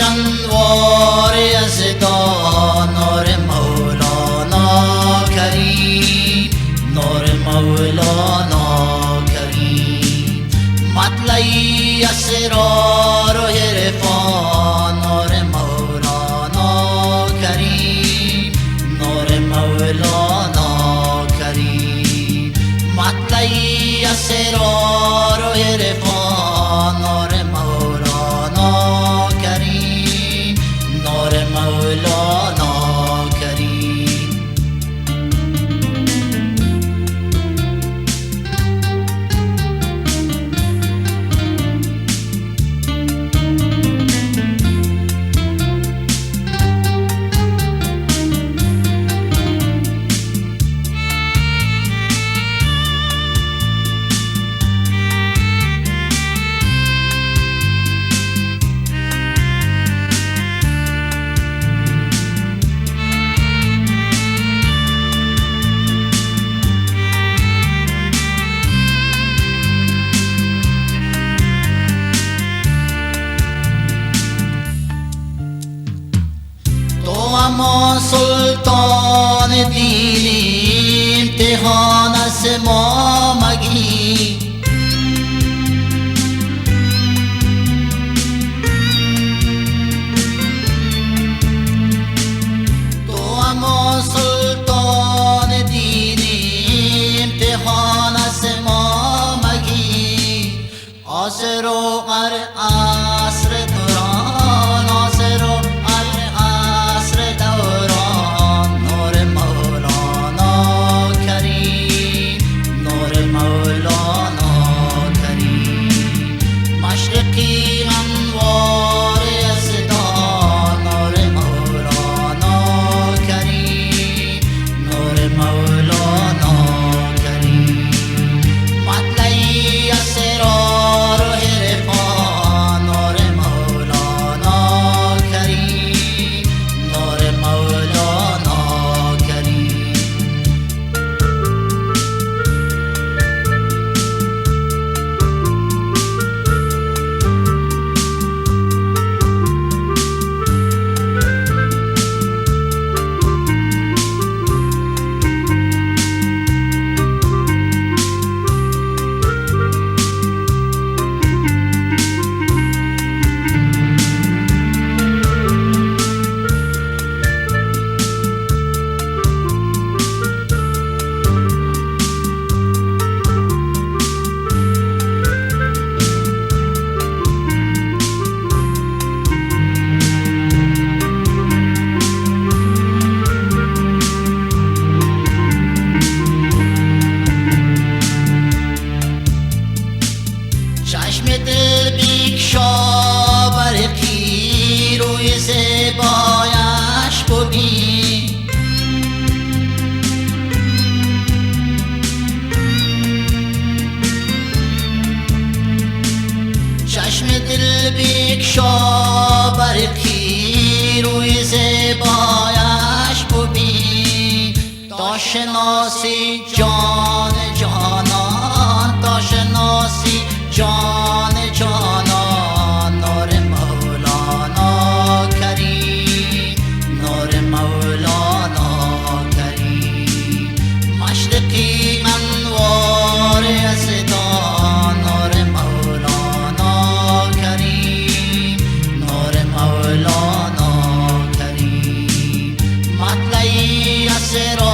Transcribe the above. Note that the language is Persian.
انوار یزدان نور مولانا کریم نور مولانا کریم مطلعی اسرار و عرفان نور مولانا کریم نور مولانا کریم مطلعی اسرار و عرفان نور مولانا کریم نور مولانا کریم اما سلطان دینی امتحان از ما مگی تو اما سلطان دینی امتحان از ما مگی آسر و قر عصر دوران آسر و چشم دل بیکشا برقی روی زیبایش ببین چشم دل بیکشا برقی روی زیبایش ببین تا شناسی جان جانان تا شناسی جان جانان نور مولانا کریم نور مولانا کریم مشرقی انوار یزدان نور مولانا کریم نور مولانا کریم مطلعی اسرار